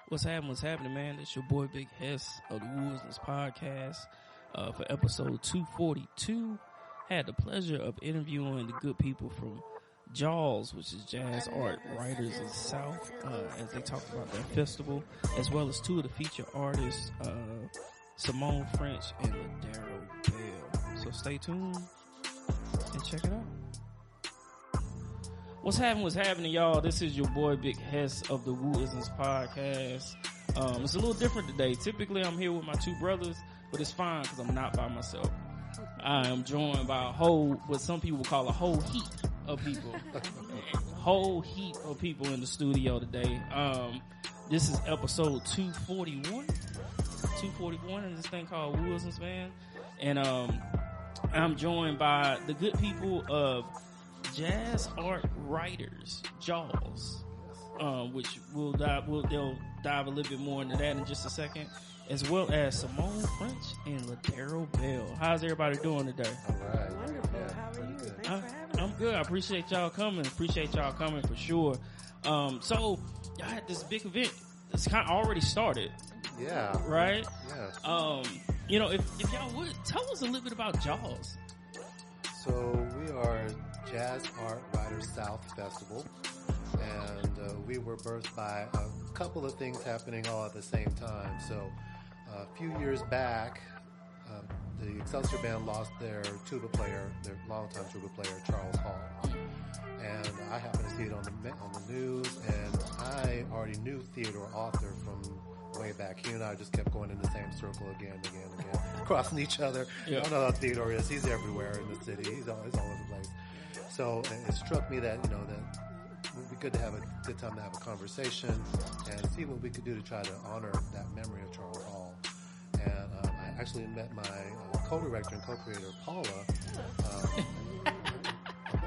What's happening, man? It's your boy Big Hess of the Woodsness Podcast for episode 242. Had the pleasure of interviewing the good people from Jaws, which is Jazz Art Writers of the South, as they talked about their festival, as well as two of the featured artists, Simone French and Ladero Bell. So stay tuned and check it out. What's happening, y'all? This is your boy Big Hess of the Woodsness Podcast. It's a little different today. Typically, I'm here with my two brothers, but it's fine because I'm not by myself. I am joined by what some people call a whole heap of people. Whole heap of people in the studio today. This is episode 241. 241 in this thing called Woodsness, man. And I'm joined by the good people of Jazz Art Writers, Jaws, which they'll dive a little bit more into that in just a second, as well as Simone French and Ladero Bell. How's everybody doing today? All right. Wonderful. Yeah, How are you? good. Thanks for having I'm good. I appreciate y'all coming. For sure. So y'all had this big event. It's kind of already started, Yeah. right? Yeah. If y'all would tell us a little bit about Jaws. So we are Jazz Art Writers South Festival, and we were birthed by a couple of things happening all at the same time. So a few years back, the Excelsior Band lost their longtime tuba player, Charles Hall. And I happened to see it on the news, and I already knew Theodore Arthur from way back. He and I just kept going in the same circle again, crossing each other. Yeah. I don't know how Theodore is. He's everywhere in the city. He's all over the place. So it struck me that, that it would be good to have a good time to have a conversation and see what we could do to try to honor that memory of Charles Hall. And I actually met my co-director and co-creator, Paula,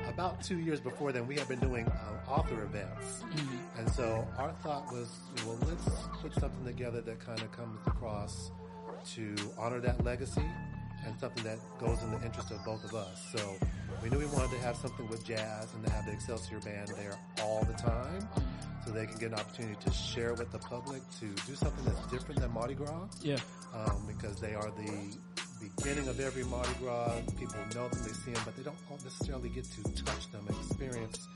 about 2 years before then. We had been doing author events. Mm-hmm. And so our thought was, let's put something together that kind of comes across to honor that legacy and something that goes in the interest of both of us. So we knew we wanted to have something with jazz and to have the Excelsior Band there all the time so they can get an opportunity to share with the public, to do something that's different than Mardi Gras. Yeah. Because they are the beginning of every Mardi Gras. People know them, they see them, but they don't necessarily get to touch them, experience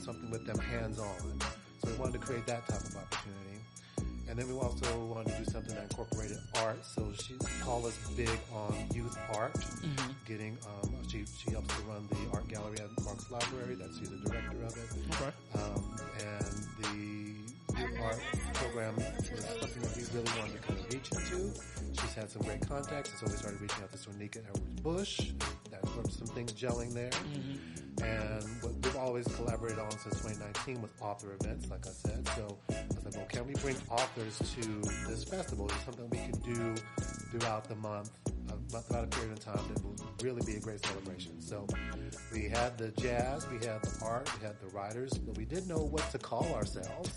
something with them hands-on. So we wanted to create that type of opportunity. And then we also wanted to do something that incorporated art. So Paula's big on youth art. Mm-hmm. She helps to run the art gallery at Parks Library. She's the director of it. Okay. And the youth art program was something that we really wanted to kind of reach into. She's had some great contacts, and so we started reaching out to Sonika Edwards-Bush. That's where some things gelling there. Mm-hmm. And what we've always collaborated on since 2019 was author events, like I said. So I said, well, can we bring authors to this festival? Is something we can do throughout the month, throughout a period of time that will really be a great celebration. So we had the jazz, we had the art, we had the writers, but we didn't know what to call ourselves.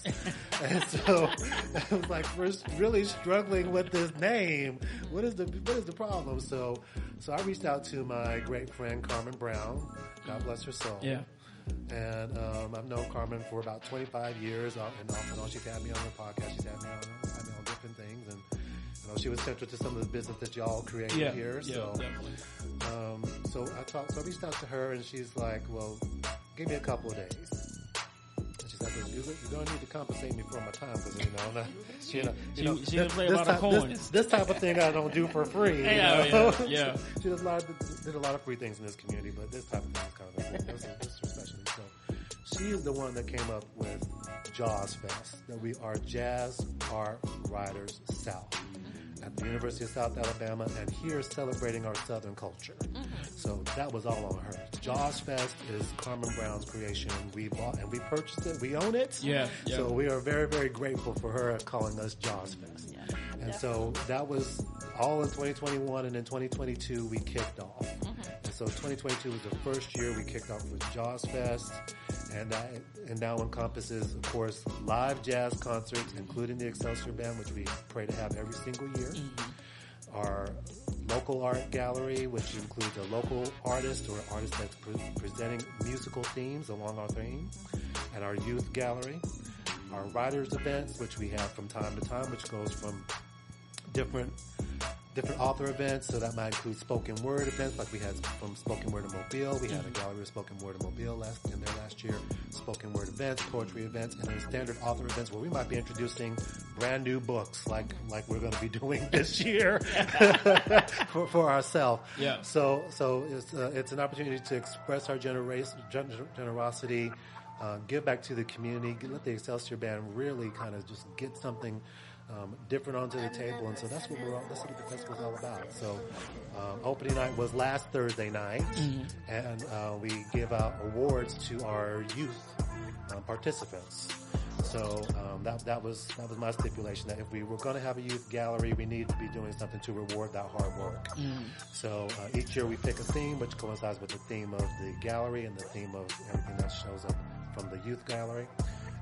And so it was like we're really struggling with this name. What is the problem? So I reached out to my great friend Carmen Brown. God bless her soul. Yeah. And I've known Carmen for about 25 years, and off and on. She's had me on her podcast. She's had me on different things, and she was central to some of the business that y'all created here. Yeah, so, definitely. So I reached out to her, and she's like, "Well, give me a couple of days." And she's like, "You're going to need to compensate me for my time, because she didn't play a lot of coins. This type of thing I don't do for free." Yeah. She did a lot of free things in this community, but this type of thing is kind of this especially. So she is the one that came up with Jaws Fest. That we are Jazz Art Writers South at the University of South Alabama, and here celebrating our Southern culture. Mm-hmm. So that was all on her. Jaws Fest is Carmen Brown's creation. We bought and we purchased it. We own it. Yeah. So we are very, very grateful for her calling us Jaws Fest. Yeah, and so that was all in 2021, and in 2022 we kicked off. Mm-hmm. And so 2022 was the first year we kicked off with Jaws Fest, and now encompasses, of course, live jazz concerts, including the Excelsior Band, which we pray to have every single year. Mm-hmm. Our local art gallery, which includes a local artist or an artist that's presenting musical themes along our theme, and our youth gallery. our writers events, which we have from time to time, which goes from different author events. So that might include spoken word events, like we had from Spoken Word in Mobile. We had a gallery of Spoken Word in Mobile last year. Spoken word events, poetry events, and then standard author events where we might be introducing brand new books, like we're going to be doing this year for ourselves. Yeah. So it's an opportunity to express our generosity. Give back to the community. Let the Excelsior Band really kind of just get something different onto the table, and so that's what the festival's all about. So opening night was last Thursday night, and we give out awards to our youth participants. So that was my stipulation, that if we were going to have a youth gallery, we need to be doing something to reward that hard work. So each year we pick a theme which coincides with the theme of the gallery and the theme of everything that shows up from the youth gallery,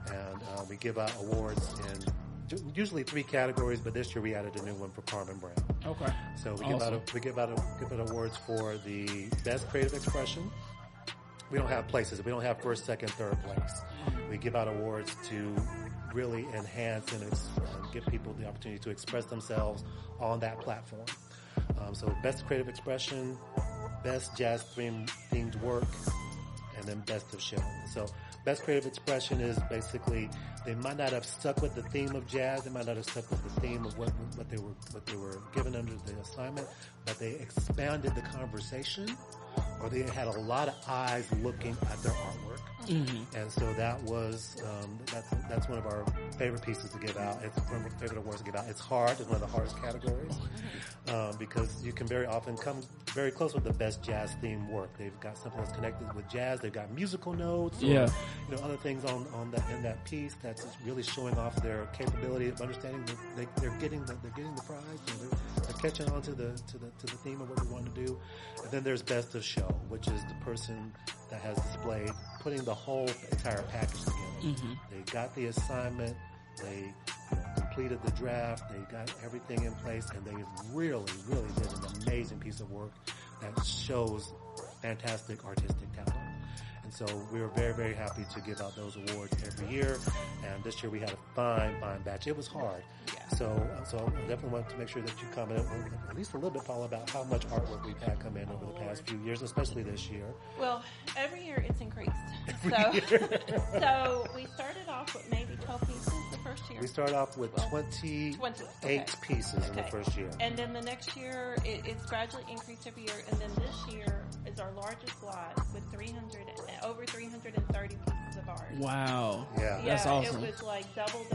and we give out awards in usually 3 categories, but this year we added a new one for Carmen Brown. Okay. So we give out awards for the best creative expression. We don't have places. We don't have first, second, third place. We give out awards to really enhance and give people the opportunity to express themselves on that platform. So best creative expression, best jazz themed work, and then best of show. So best creative expression is basically, they might not have stuck with the theme of jazz, they might not have stuck with the theme of what they were given under the assignment, but they expanded the conversation, or they had a lot of eyes looking at their artwork. And so that was that's one of our favorite pieces to give out. It's one of our favorite awards to give out. It's hard. It's one of the hardest categories because you can very often come very close with the best jazz themed work. They've got something that's connected with jazz. They've got musical notes, or other things on that in that piece that's just really showing off their capability of understanding. They're getting the prize. And they're catching on to the theme of what we want to do. And then there's best of show, which is the person that has displayed, putting the whole entire package together. They got the assignment, they completed the draft, they got everything in place, and they really, really did an amazing piece of work that shows fantastic artistic talent. And so we were very, very happy to give out those awards every year. And this year we had a fine batch. It was hard. So I definitely want to make sure that you comment at least a little bit, Paula, about how much artwork we've had come in over the past few years, especially this year. Well, every year it's increased. So we started off with maybe 12 pieces the first year. We started off with 28 pieces in the first year. And then the next year, it's gradually increased every year. And then this year is our largest lot with over 330 pieces of art. Wow. Yeah. That's awesome. It was like double.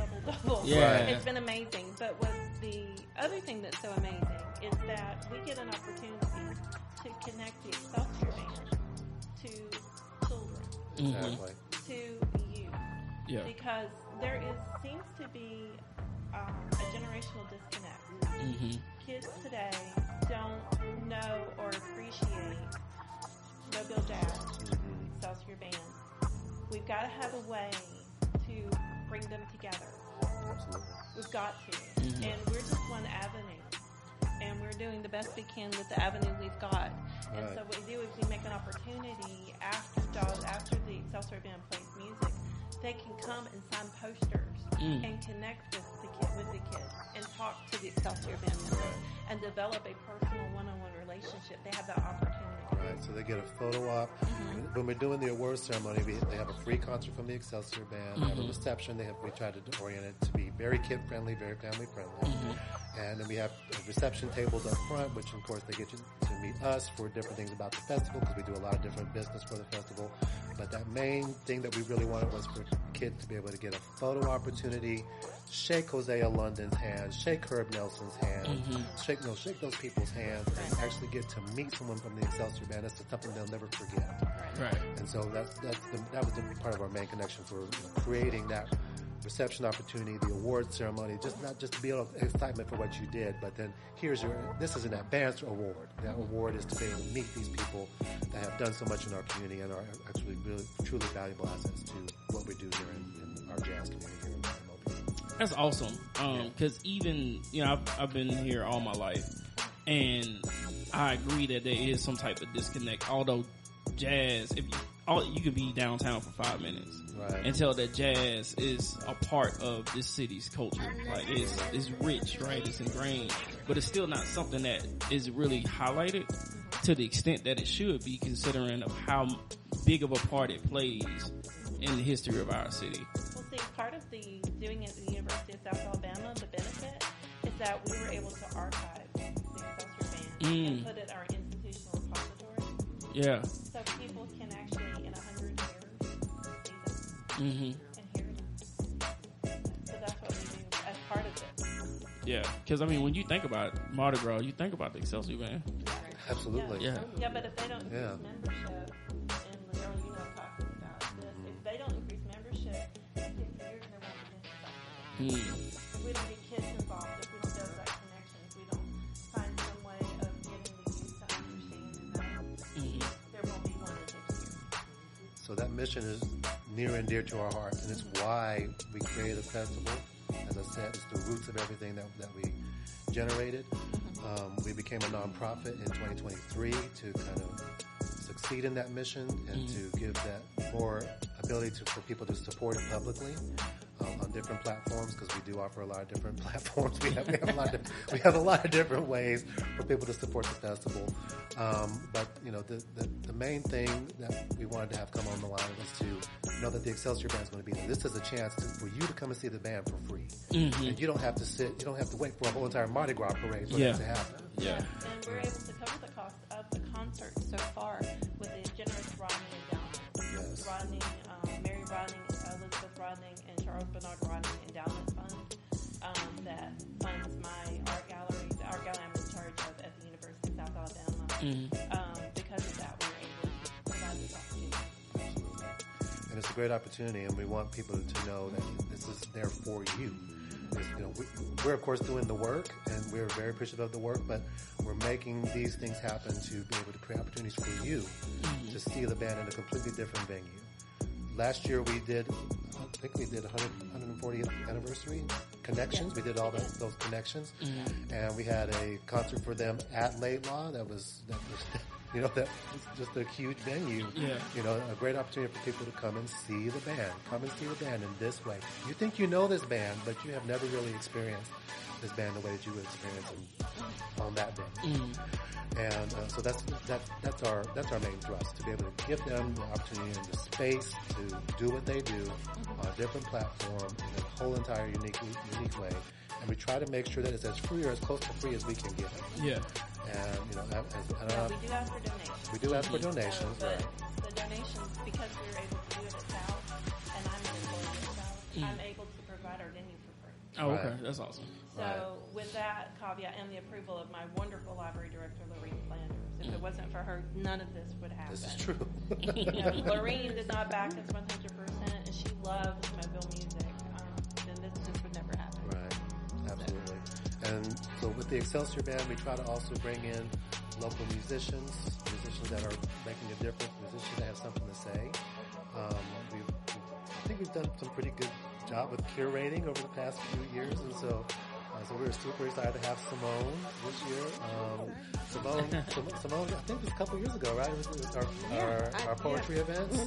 Yeah. It's been amazing. But what the other thing that's so amazing is that we get an opportunity to connect the Excelsior Band to children, Exactly. to youth. Yeah. Because there seems to be a generational disconnect. Kids today don't know or appreciate Mobile Jazz, Excelsior Band. We've got to have a way to bring them together. Absolutely. We've got to. And we're just one avenue. And we're doing the best we can with the avenue we've got. And so what we do is we make an opportunity after the Excelsior Band plays music, they can come and sign posters and connect with the kids and talk to the Excelsior Band members and develop a personal one-on-one relationship. They have that opportunity. Right, so they get a photo op. When we're doing the awards ceremony, they have a free concert from the Excelsior Band. They have a reception. We try to orient it to be very kid-friendly, very family-friendly. And then we have reception tables up front, which of course they get you to meet us for different things about the festival, because we do a lot of different business for the festival. But that main thing that we really wanted was for kids to be able to get a photo opportunity, shake Hosea London's hand, shake Herb Nelson's hand, shake those people's hands, and actually get to meet someone from the Excelsior Band. That's something they'll never forget. Right. And so that was the part of our main connection for creating that reception opportunity, the award ceremony, not just to be able to excitement for what you did, but then this is an advanced award. That award is to be able to meet these people that have done so much in our community and are actually really, truly valuable assets to what we do here in our jazz community here in Mobile. That's awesome. Cause even, I've been here all my life, and I agree that there is some type of disconnect, although jazz, you could be downtown for 5 minutes Right. and tell that jazz is a part of this city's culture. Like it's rich, right? It's ingrained, but it's still not something that is really highlighted to the extent that it should be, considering of how big of a part it plays in the history of our city. Well, see, part of the doing it at the University of South Alabama, the benefit is that we were able to archive the Excelsior Band and put it in our institutional repository. Yeah. So people can actually, in 100 years, see them and hear them. So that's what we do as part of it. Yeah. Because, I mean, when you think about Mardi Gras, you think about the Excelsior Band. Absolutely. Yeah. Yeah, but if they don't increase membership, and Ladero, you know, talking about this, if they don't increase membership, in 50 years there won't be any stuff. If we don't get kids involved, if we don't build that connection, if we don't find some way of getting the youth to understand that, there won't be one in 50 years. So that mission is near and dear to our hearts, and it's why we created a festival. As I said, it's the roots of everything that we generated. We became a nonprofit in 2023 to kind of succeed in that mission and to give that more ability for people to support it publicly on different platforms, because we do offer a lot of different platforms. We have a lot of different ways for people to support the festival. But you know, the main thing that we wanted to have come on the line was to know that the Excelsior Band is going to be there. This is a chance for you to come and see the band for free, and you don't have to wait for a whole entire Mardi Gras parade for that to happen. Yeah. And we're able to cover the cost of the concert so far with the generous Rodney endowment. Yes. Rodney, Mary Rodney, Elizabeth Rodney, and Charles Bernard Rodney Endowment Fund that funds my art gallery. The art gallery I'm in charge of at the University of South Alabama. Because of that, we're able to provide this opportunity. Absolutely. And it's a great opportunity, and we want people to know that this is there for you. You know, we're of course doing the work, and we're very appreciative of the work, but we're making these things happen to be able to create opportunities for you to see the band in a completely different venue. Last year I think we did 140th anniversary connections. We did all those connections, and we had a concert for them at Laidlaw. That was you know, that was just a huge venue. Yeah. You know, a great opportunity for people to come and see the band. Come and see the band in this way. You think you know this band, but you have never really experienced this band the way that you would experience on that day. And so that's our main thrust, to be able to give them the opportunity and the space to do what they do on a different platform in a whole entire unique way. And we try to make sure that it's as free or as close to free as we can get it. Yeah. And you know, We do ask for donations. We do ask for donations, but right? the donations, because we're able to do it at South, and I'm an employee at South, I'm able to provide our venue for free. Oh, okay. Right. That's awesome. So with that caveat and the approval of my wonderful library director, Lorene Flanders, if it wasn't for her, none of this would happen. This is true. You know, Lorene did not back us 100%, and she loves Mobile music. Then this just would never happen. Right, absolutely. And so with the Excelsior Band, we try to also bring in local musicians that are making a difference, musicians that have something to say. I think we've done some pretty good job with curating over the past few years, and so we were super excited to have Simone this year. Simone, I think it was a couple years ago, right? It was our poetry events.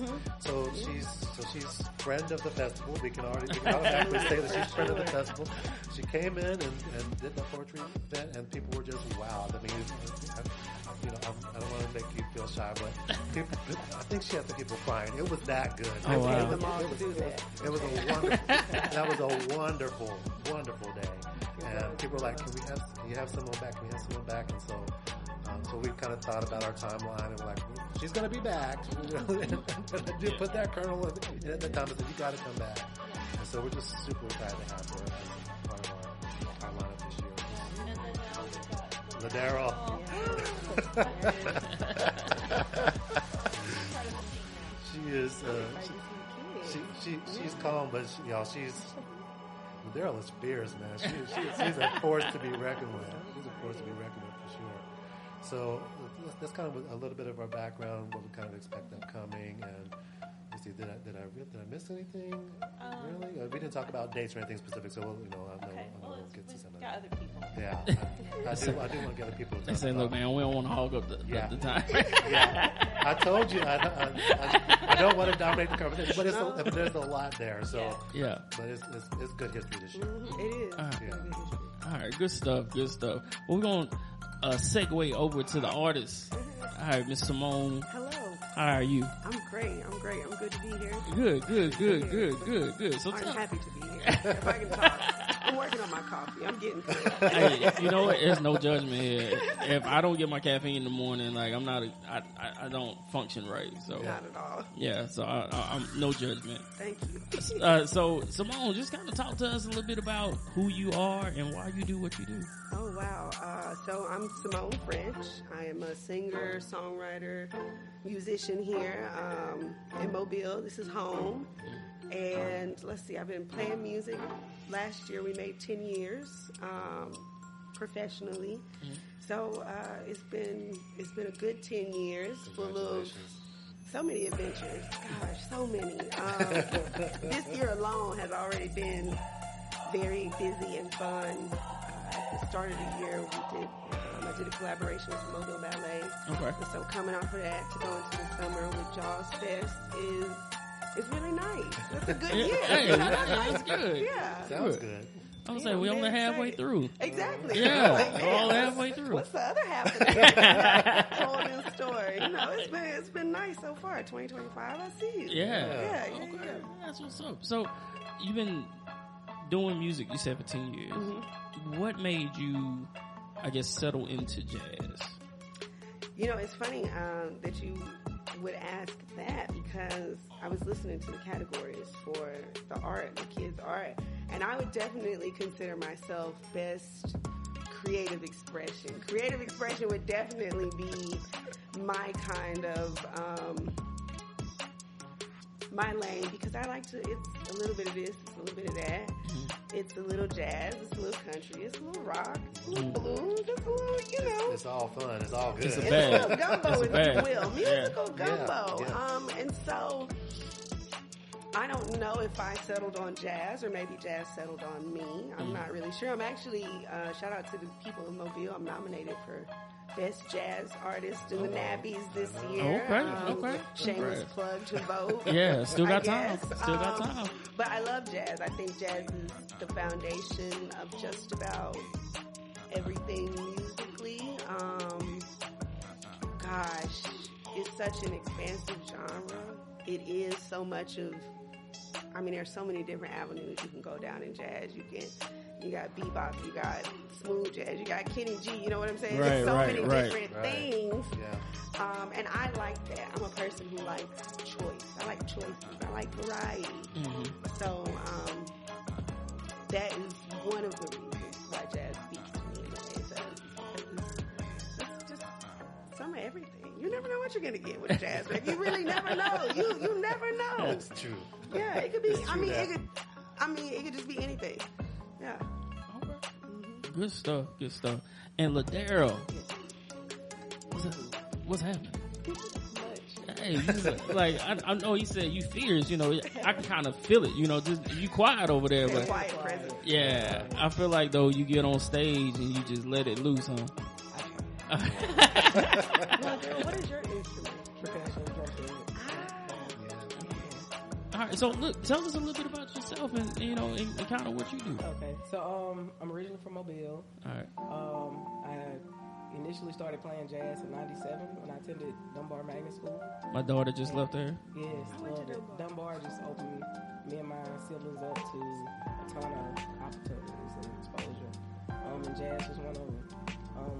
So she's friend of the festival. We can automatically say that she's friend of the festival. She came in and did the poetry event, and people were just wowed. I mean, I don't want to make you feel shy, but I think she had the people crying. It was that good. Oh, wow. It was a wonderful, wonderful day. And people were like, can you have someone back? Can we have someone back? And so we kind of thought about our timeline, and we're like, she's going to be back. And put that kernel in at the time and said, you got to come back. And so we're just super excited to have her as part of our lineup this year. And then now we've got Ladero. She is, she's calm, but Daryl is fierce, man. She's a force to be reckoned with. She's a force to be reckoned with for sure. So that's kind of a little bit of our background, what we kind of expect upcoming, and we see. Did I miss anything? Really? We didn't talk about dates or anything specific, so we'll get to some of got that. other people. Yeah, I do want to get other people to They talk say, about. look, man, we don't want to hog up the time. Yeah, I told you I don't want to dominate the conversation, but there's a lot there. So Yeah. but it's good history this year. It is. Yeah. All right, good stuff. Well, we're going to segue over to the artist. All right, Miss Simone, Hello. how are you? I'm great. I'm good to be here. Good. So I'm tell, happy to be here. If I can talk. I'm working on my coffee. I'm getting through it. hey, you know what? There's no judgment here. If I don't get my caffeine in the morning, like I don't function right. So Not at all. yeah, so I'm no judgment. Thank you. So Simone, just kind of talk to us a little bit about who you are and why you do what you do. Oh, wow. So I'm Simone French. I am a singer, songwriter, musician here in Mobile. This is home. And let's see, I've been playing music. Last year we made 10 years professionally. So it's been a good 10 years full of Congratulations. so many adventures. Gosh, so many. This year alone has already been very busy and fun. At the start of the year, I did a collaboration with Mobile Ballet. Okay. And so coming off of that to go into the summer with Jaws Fest is really nice. That's a good year. Hey, that's good. Yeah. Sounds good. I was saying we only halfway through. Exactly. Yeah, Like, we're all man, halfway through. What's the other half of the whole new story? It's been nice so far. 2025, I see you. Yeah. Yeah. That's what's up. So you've been doing music, you said, for 10 years. Mm-hmm. What made you, I guess, settle into jazz? It's funny that you would ask that because I was listening to the categories for the kids' art, and I would definitely consider myself best creative expression. Creative expression would definitely be my kind of my lane because I like to. It's a little bit of this, it's a little bit of that. It's a little jazz, it's a little country, it's a little rock, it's a little blues, it's a little, It's all fun. It's all good. It's a it's bag. a little gumbo, It's a if bag. you will. Musical Yeah. gumbo. Yeah. And so I don't know if I settled on jazz or maybe jazz settled on me. I'm not really sure. I'm actually, shout out to the people of Mobile. I'm nominated for Best Jazz Artist in the Nabbies this year. Okay. Shameless Congrats. plug to vote. Yeah, still got I time. guess. Still got time. But I love jazz. I think jazz is the foundation of just about everything musically. Gosh, it's such an expansive genre. It is so much of, there's so many different avenues you can go down in jazz. You got bebop, you got smooth jazz, you got Kenny G, you know what I'm saying? There's so many different things. Yeah. And I like that. I'm a person who likes choice. I like choices. I like variety. So that is one of the reasons why jazz speaks to me in a way it does. It's just some of everything. You never know what you're gonna get with jazz. Like, you really never know. You never know. That's true. Yeah, it could be. It's true that. It could just be anything. Yeah. Good stuff. And Ladero, what's happening? Hey, I know he said you fierce, I can kind of feel it, just you quiet over there, but Quiet presence. yeah, I feel like though you get on stage and you just let it loose, huh? What is your instrument? All right, so look, tell us a little bit about yourself and and kind of what you do. Okay, so I'm originally from Mobile. All right. I initially started playing jazz in '97 when I attended Dunbar Magnet School. My daughter just left there. Yes, Dunbar just opened me and my siblings up to a ton of opportunities and exposure. And jazz was one of them.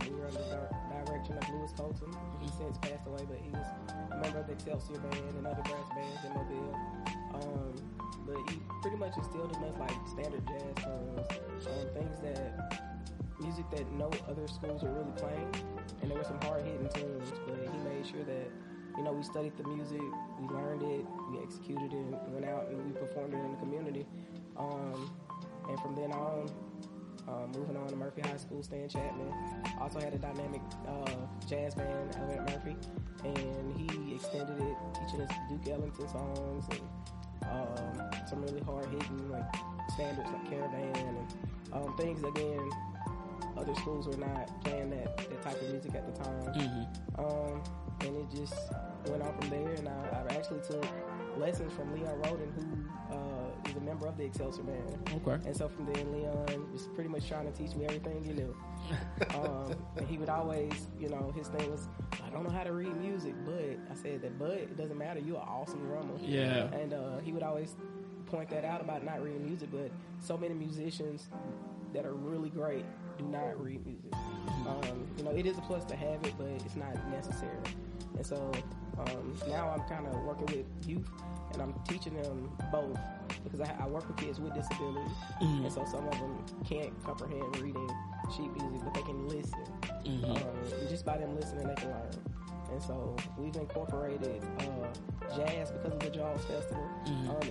We were under the direction of Louis Colton. He since passed away, but he was a member of the Excelsior Band and other brass bands in Mobile. But he pretty much instilled in us like standard jazz things music that no other schools are really playing, and there were some hard-hitting tunes, but he made sure that, we studied the music, we learned it, we executed it, and went out and we performed it in the community. And from then on, Moving on to Murphy High School, Stan Chapman. Also had a dynamic jazz band, Elliot Murphy, and he extended it, teaching us Duke Ellington songs and some really hard hitting like standards like Caravan and things again. Other schools were not playing that type of music at the time. And it just went on from there, and I actually took lessons from Leon Roden, who is a member of the Excelsior Band. Okay. And so from then, Leon was pretty much trying to teach me everything he knew. And he would always, his thing was, I don't know how to read music, but I said that, but it doesn't matter, you're an awesome drummer. Yeah. And he would always point that out about not reading music, but so many musicians that are really great do not read music. It is a plus to have it, but it's not necessary. And so now I'm kind of working with youth, and I'm teaching them both because I work with kids with disabilities, and so some of them can't comprehend reading sheet music, but they can listen. And just by them listening, they can learn. And so we've incorporated jazz because of the Jaws Festival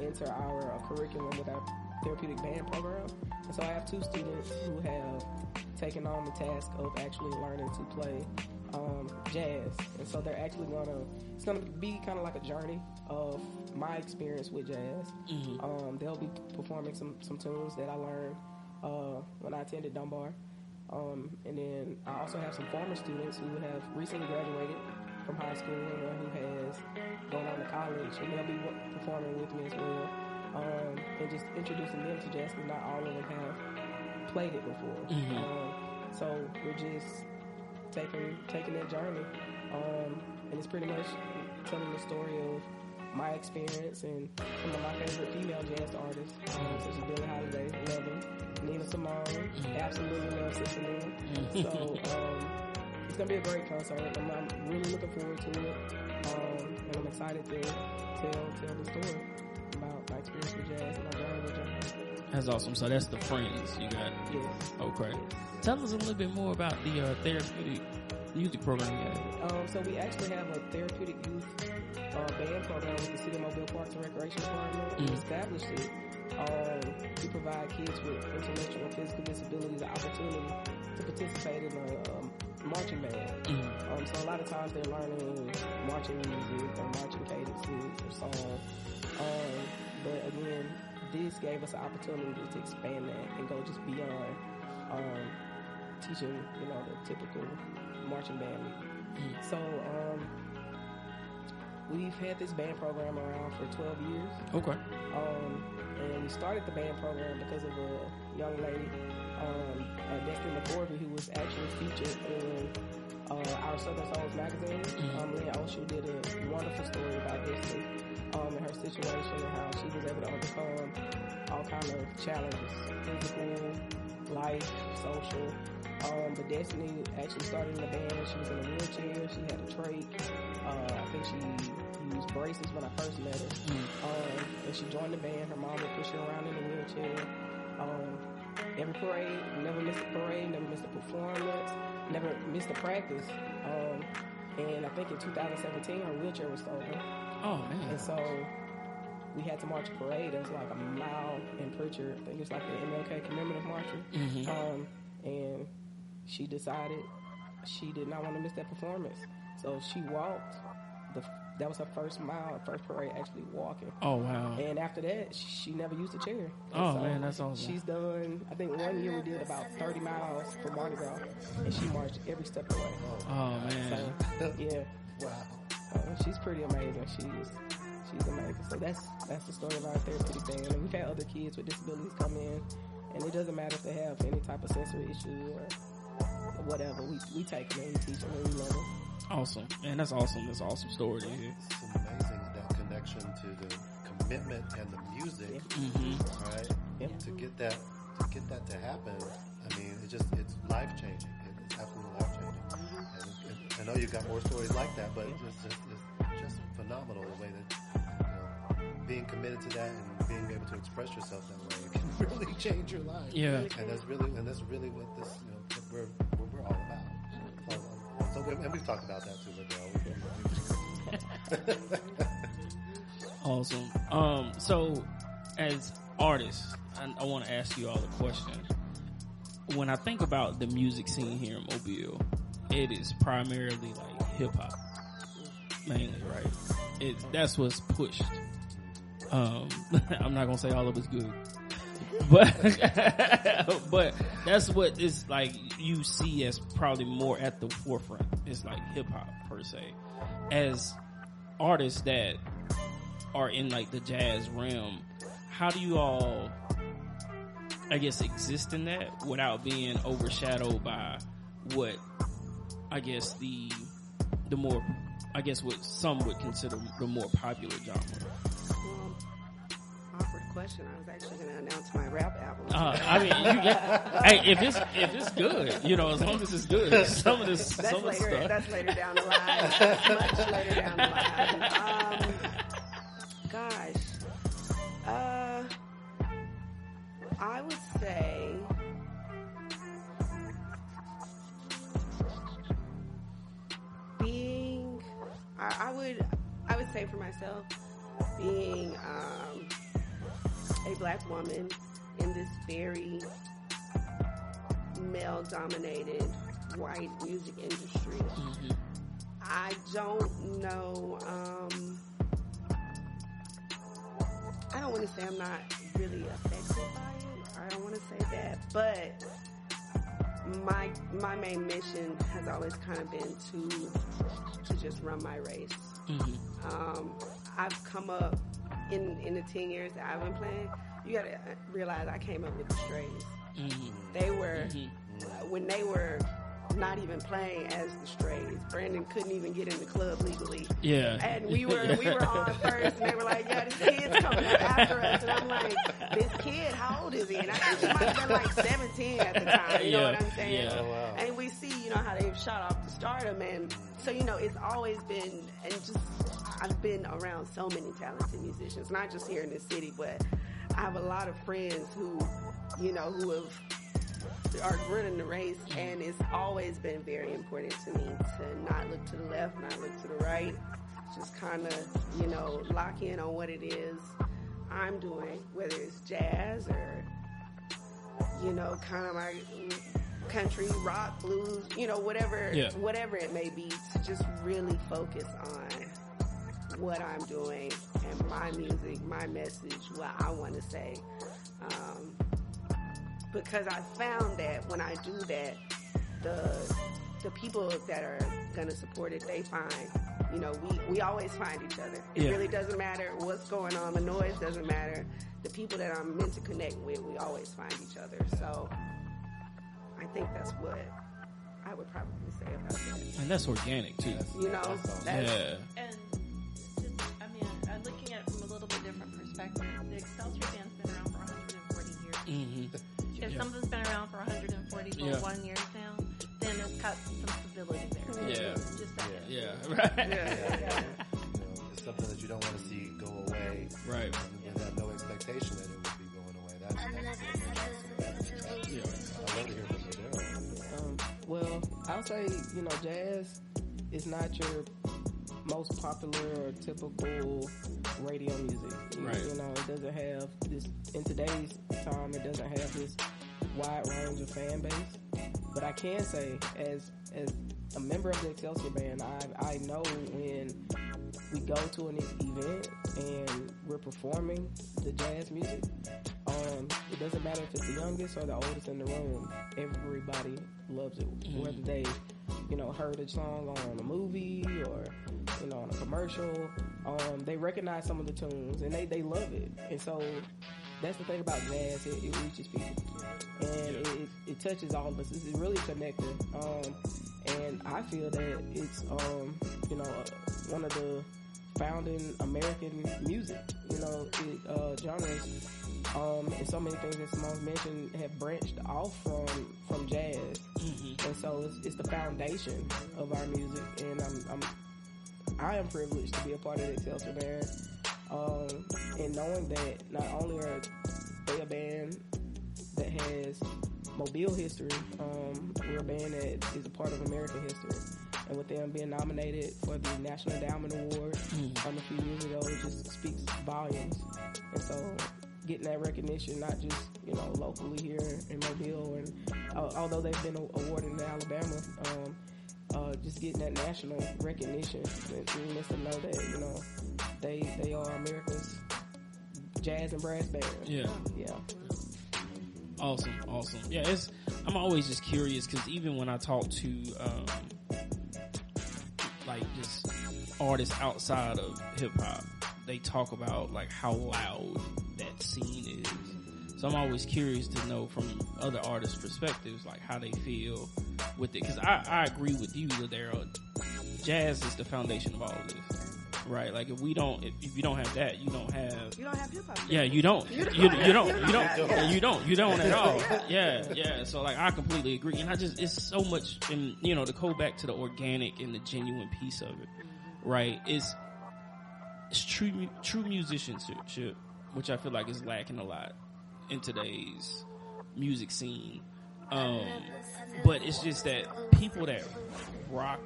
into our curriculum with our therapeutic band program. And so I have 2 students who have taken on the task of actually learning to play jazz. And so they're actually it's going to be kind of like a journey of my experience with jazz. They'll be performing some tunes that I learned when I attended Dunbar. And then I also have some former students who have recently graduated from high school and one who has gone on to college, and they'll be performing with me as well. And just introducing them to jazz, because not all of them have played it before. So we're just taking that journey, and it's pretty much telling the story of my experience and some of my favorite female jazz artists, such as Billie Holiday, love her, Nina Simone, absolutely love Sister Nina. So it's gonna be a great concert. I'm really looking forward to it, and I'm excited to tell the story about my experience with jazz and my journey with jazz. That's awesome. So that's the friends you got. Yes. Okay. Yes. Tell us a little bit more about the therapeutic music program you have. So we actually have a therapeutic youth band program with the City Mobile Parks and Recreation Department. We established it to provide kids with intellectual and physical disabilities the opportunity to participate in a marching band. So a lot of times they're learning marching music or marching cadences or songs. But again, this gave us an opportunity to expand that and go just beyond teaching, the typical marching band music. So we've had this band program around for 12 years. Okay. And we started the band program because of a young lady, Destiny McCorvey, who was actually featured in our Southern Souls magazine. Leah Oshu did a wonderful story about Destiny and her situation and how she was able to overcome all kinds of challenges, physical, life, social. But Destiny actually started in the band. She was in a wheelchair. She had a trach. I think she used braces when I first met her. And she joined the band. Her mom would push her around in a wheelchair. Every parade, never missed a parade, never missed a performance, never missed a practice. And I think in 2017, her wheelchair was stolen. Oh, man. And so we had to march a parade. It was like a mile in Pritchard. I think it was like the MLK commemorative marcher. And she decided she did not want to miss that performance. So she walked. That was her first mile, first parade actually walking. Oh, wow. And after that, she never used a chair. Oh, so man, that's awesome. She's done, I think one year we did about 30 miles for Mardi Gras, and she marched every step of the way. Oh, man. So, yeah. Wow. She's pretty amazing. She's amazing. So that's the story of our therapeutic band. And we've had other kids with disabilities come in, and it doesn't matter if they have any type of sensory issue or whatever. We take them and we teach them and we love them. Awesome. Man, that's awesome. That's an awesome story to hear. It's amazing, that connection to the commitment and the music, right? Yep. To get that to happen, I mean, it's life changing. It's absolutely life changing. And I know you've got more stories like that, but it's just phenomenal the way that being committed to that and being able to express yourself that way can really change your life. Yeah. And that's really what this what we're all about. So, and we've talked about that too, Awesome. So, as artists, I want to ask you all a question. when I think about the music scene here in Mobile, it is primarily like hip hop, mainly, right? That's what's pushed. I'm not gonna say all of it's good, but that's what is like you see as probably more at the forefront. It's like hip hop per se, as artists that are in like the jazz realm. How do you all, I guess, exist in that without being overshadowed by what I guess the more, I guess what some would consider the more popular genre? Awkward question. I was actually going to announce my rap album. I mean, hey, if it's good, as long as it's good. Some of this, that's some later. of the stuff. That's later down the line. That's much later down the line. I would say being. I would say for myself, being a black woman in this very male-dominated white music industry. Mm-hmm. I don't know. I don't want to say I'm not really affected by it. I don't want to say that, but my main mission has always kind of been to just run my race. Mm-hmm. I've come up in the 10 years that I've been playing. You got to realize I came up with the Strays. Mm-hmm. They were when they were not even playing as the Strays. Brandon couldn't even get in the club legally. Yeah. And we were on first, and they were like, "Yeah, this kid's coming up after us." And I'm like, "This kid, how old is he?" And I think she might have been like 17 at the time. You know what I'm saying? Yeah. Oh, wow. And we see, how they've shot off to stardom, and so it's always been, and just I've been around so many talented musicians, not just here in the city, but I have a lot of friends who are running the race, and it's always been very important to me to not look to the left, not look to the right, just kind of, lock in on what it is I'm doing, whether it's jazz or, kind of my country, rock, blues, whatever it may be, to just really focus on what I'm doing and my music, my message, what I want to say. Because I found that when I do that, the people that are gonna support it, they find, we always find each other. It really doesn't matter what's going on. The noise doesn't matter. The people that I'm meant to connect with, we always find each other. So I think that's what I would probably say about that. And that's organic too. That's Yeah. And I'm looking at it from a little bit different perspective. The Excelsior Band's been around for 140 years. Mm-hmm. If something's been around for 141 years now, then it's got some stability there. Yeah. Just saying. Yeah. Right. Yeah. It's something that you don't want to see go away. Right. And have no expectation that it would be going away. That's Yeah. I love to hear what they're doing. Well, I'll say, jazz is not your most popular or typical radio music. Right. It doesn't have this, in today's time, it doesn't have this wide range of fan base. But I can say, as a member of the Excelsior Band, I know when we go to an event and we're performing the jazz music, it doesn't matter if it's the youngest or the oldest in the room, everybody loves it. Mm-hmm. Whether they, heard a song on a movie or, on a commercial, they recognize some of the tunes and they love it. And so that's the thing about jazz, it reaches people. And it touches all of us. It's really connected. And I feel that it's, one of the founding American music, genres. And so many things that Simone mentioned have branched off from jazz. Mm-hmm. And so it's the foundation of our music. And I am privileged to be a part of the Excelsior Band. And knowing that not only are they a band that has Mobile history, we're a band that is a part of American history. And with them being nominated for the National Endowment Award a few years ago, it just speaks volumes. And so getting that recognition, not just, you know, locally here in Mobile, and although they've been awarded in Alabama, just getting that national recognition, it lets them know that, you know, they are America's jazz and brass band. Yeah. Yeah. Awesome. Yeah, I'm always just curious because even when I talk to like just artists outside of hip hop, they talk about like how loud that scene is. So I'm always curious to know from other artists' perspectives, like how they feel with it. Because I agree with you, Ladera. Jazz is the foundation of all of this, right? Like if you don't have that, you don't have hip hop. Yeah, you don't. You don't at all. Yeah. So like, I completely agree, and it's so much, and you know, to go back to the organic and the genuine piece of it, right? It's true musicianship, which I feel like is lacking a lot in today's music scene. But it's just that people that rock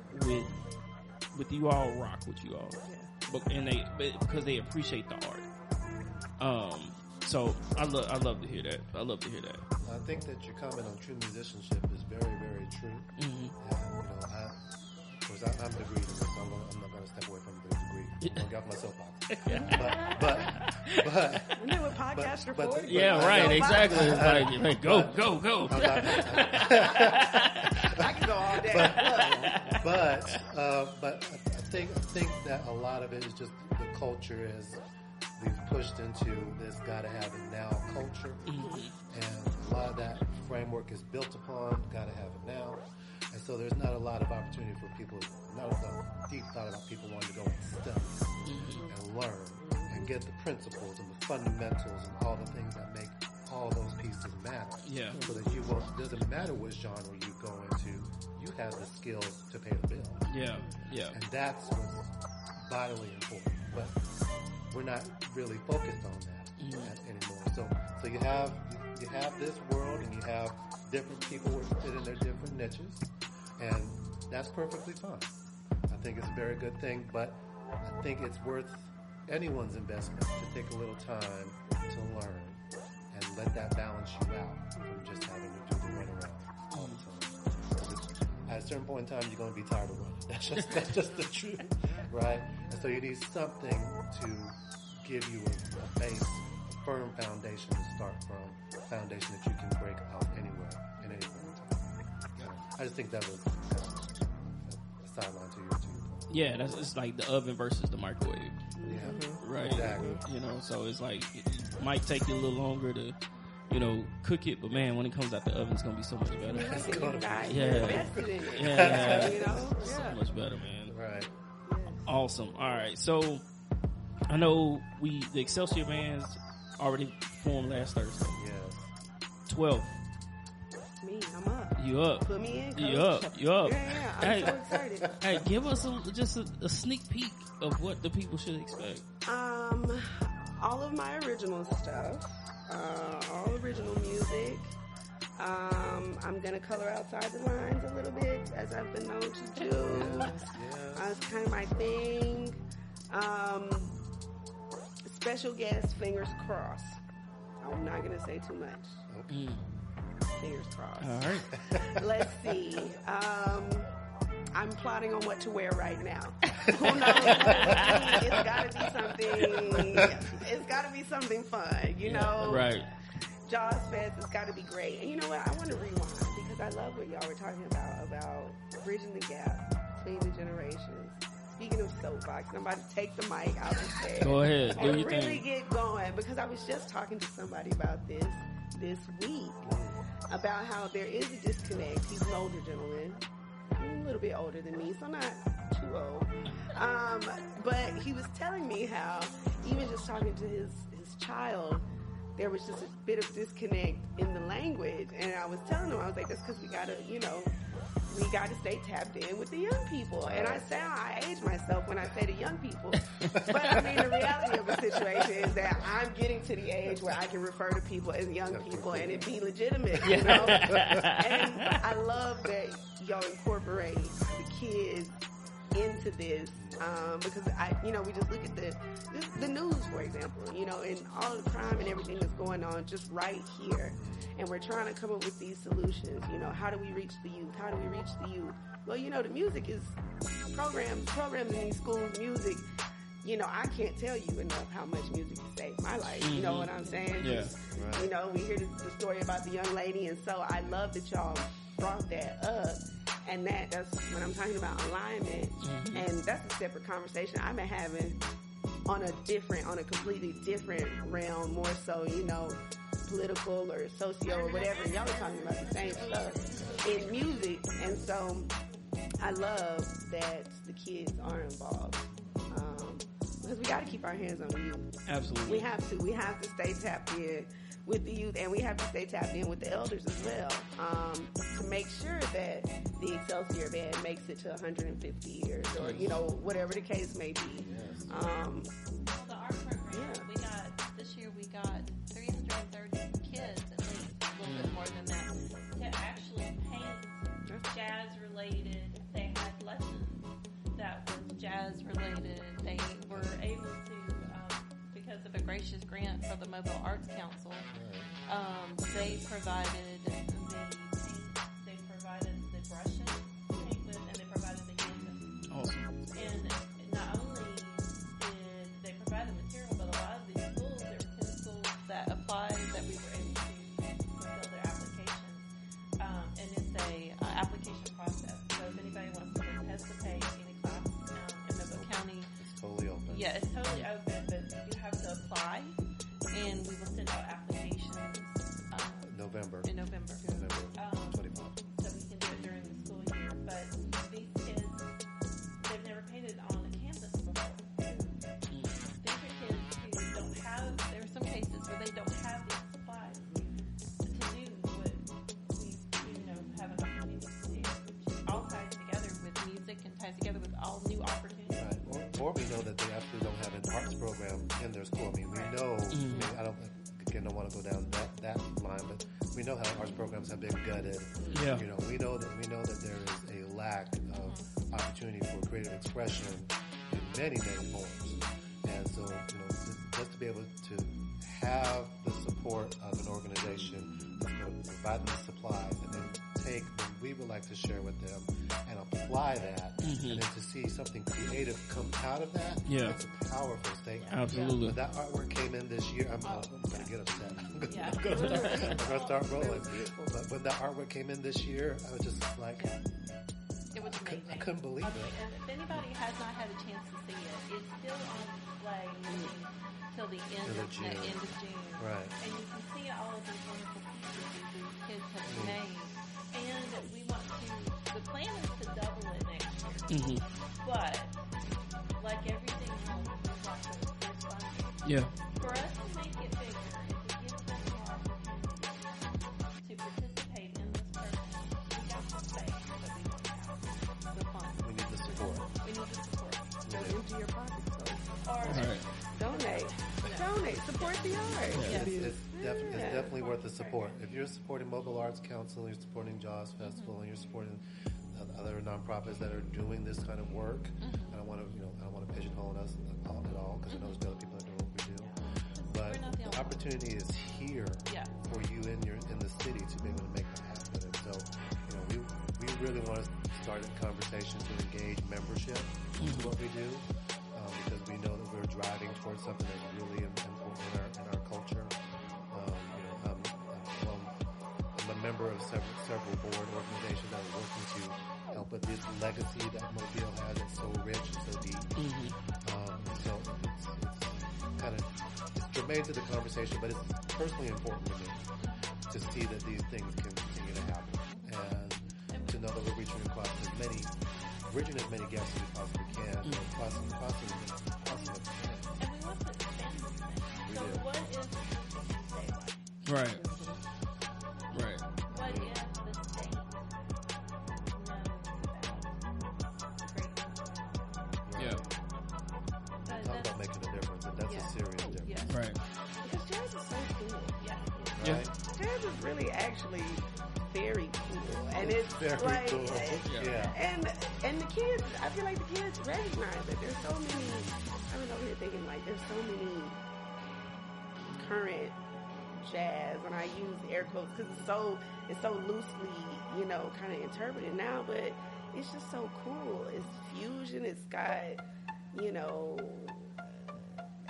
with you all rock with you all, because they appreciate the art. So I love to hear that. I think that your comment on true musicianship is very, very true. Mm-hmm. And, of course, I'm degreed in this, so I'm not going to step away from the degree. I'm going to get off my soapbox. But You know what podcasts are for? Yeah, right, exactly. It's like go. I can go all day. But I think that a lot of it is just the culture is we've pushed into this gotta have it now culture. Mm-hmm. And a lot of that framework is built upon gotta have it now. And so there's not a lot of opportunity for people, not a deep thought about people wanting to go and study and learn and get the principles and the fundamentals and all the things that make all those pieces matter. Yeah. So that you won't, doesn't matter what genre you go into, you have the skills to pay the bill. Yeah. And that's what's vitally important. But we're not really focused on that anymore. So you have this world, and you have different people who fit in their different niches, and that's perfectly fine. I think it's a very good thing, but I think it's worth anyone's investment to take a little time to learn and let that balance you out from just having to do the runaround all the time. At a certain point in time, you're going to be tired of running. That's just the truth, right? And so you need something to give you a base, a firm foundation to start from, a foundation that you can break out anywhere, in any point in time. I just think that was a sideline to your point. Yeah, it's like the oven versus the microwave. Yeah, right. Exactly. You know, so it's like it might take you a little longer to, you know, cook it, but man, when it comes out the oven, it's gonna be so much better. Invested in it. Yeah, You know? so much better, man. Right. Awesome. All right, so I know the Excelsior Bands already formed last Thursday. Yes. 12. Me, I'm up. You up? Put me in, You coach. up? You up? Yeah, I'm Hey. so excited. Hey, give us just a sneak peek of what the people should expect. All of my original stuff, all original music. I'm gonna color outside the lines a little bit, as I've been known to do. It's kind of my thing. Special guest, fingers crossed. I'm not gonna say too much. Fingers crossed. All right. Let's see. I'm plotting on what to wear right now. Who knows? It's gotta be something fun, you know? Right. Jaws Fest has got to be great. And you know what? I want to rewind because I love what y'all were talking about bridging the gap between the generations. Speaking of soapbox, I'm about to take the mic out the chair. Go ahead. Do And your really thing. get going because I was just talking to somebody about this week about how there is a disconnect. He's an older gentleman, a little bit older than me, so not too old. But he was telling me how even just talking to his child, there was just a bit of disconnect in the language. And I was telling him, I was like, that's because we gotta stay tapped in with the young people. And I age myself when I say the young people. But I mean, the reality of the situation is that I'm getting to the age where I can refer to people as young people and it be legitimate, you know? And I love that y'all incorporate the kids into this Because we just look at the news, for example, and all the crime and everything that's going on just right here. And we're trying to come up with these solutions. How do we reach the youth? How do we reach the youth? Well, the music is programs in these schools, music. I can't tell you enough how much music has saved my life. You know what I'm saying? Yeah. Right. We hear the story about the young lady, and so I love that y'all brought that up. And that's when I'm talking about alignment, and that's a separate conversation I've been having on a completely different realm, more so, political or socio or whatever. And y'all are talking about the same stuff in music, and so I love that the kids are involved. Because we got to keep our hands on the youth. Absolutely. We have to stay tapped in with the youth, and we have to stay tapped in with the elders as well, to make sure that the Excelsior Band makes it to 150 years, or whatever the case may be. Yes. Well, the art program, this year we got 330 kids, at least a little bit more than that, to actually paint jazz related. They had lessons that was jazz related. They were able to, because of a gracious grant for the Mobile Arts Council, they provided the paint, they provided the brushes to paint with, and they provided the canvas. Awesome. And not only did they provide the material, but a lot of these schools, there were 10 schools that applied that we were able to fulfill their applications. And it's a application process. So if anybody wants to participate in a class in Mobile County, It's totally open. yeah, it's totally open, but you have to apply, and we will send out applications November. in November. 25. So we can do it during the school year. But these kids, they've never painted on a canvas before. These are kids who don't have, there are some cases where they don't have the supplies to do what we, have an opportunity to do, which all ties together with music and ties together with all new opportunities. Right. Or we know that they absolutely don't have an arts program in their school. I mean, we know, I don't want to go down that line, but we know how arts programs have been gutted. Yeah. We know that there is a lack of opportunity for creative expression in many, many forms. And so, just to be able to have the support of an organization that's going to provide them the supplies and then take what we would like to share with them and apply that, and then to see something creative come out of that, it's a powerful statement. Absolutely. When that artwork came in this year, I'm going to get upset. Yeah. I'm going to start rolling. But when that artwork came in this year, I was just like, It was amazing. I couldn't believe it. And if anybody has not had a chance to see it, it's still on display till the end of June. Right. And you can see all of these wonderful pieces that these kids have made. And we want to, the plan is to double it next year. But, like everything else, there's lots of funding. Yeah. For us to make it bigger and to give them more opportunity to participate in this program, we got the space, but we don't have the funds. We need the support. We need the support. Don't empty your pockets, so. Or Donate. Support the art. Yes. It's definitely worth the support. If you're supporting Mobile Arts Council, you're supporting Jaws Festival, and you're supporting other nonprofits that are doing this kind of work, I don't want to pigeonhole us at all, because I know there's other people that do what we do. But the opportunity is here for you in the city to be able to make that happen. And so, we really want to start a conversation to engage membership into what we do. Because we know that we're driving towards something that's really important in our culture. I'm a member of several board organizations that are working to help with this legacy that Mobile has. It's so rich and so deep. So it's germane to the conversation, but it's personally important to me to see that these things can continue to happen, and to know that we're reaching across bridging as many gaps as we possibly can, crossing And we want to expand this thing. We So do. what is the statewide? Right. What if the state knows about Yeah. Talk about making a difference, and that's a serious difference. Yes. Right. Because jazz is so cool. Yeah. Yeah. Right? Jazz is really actually very cool. And it's Very like, cool. Yeah. and the kids, I feel like the kids recognize that there's so many, I was over here thinking like there's so many current jazz, and I use air quotes because it's so loosely, you know, kind of interpreted now, but it's just so cool. It's fusion. It's got, you know,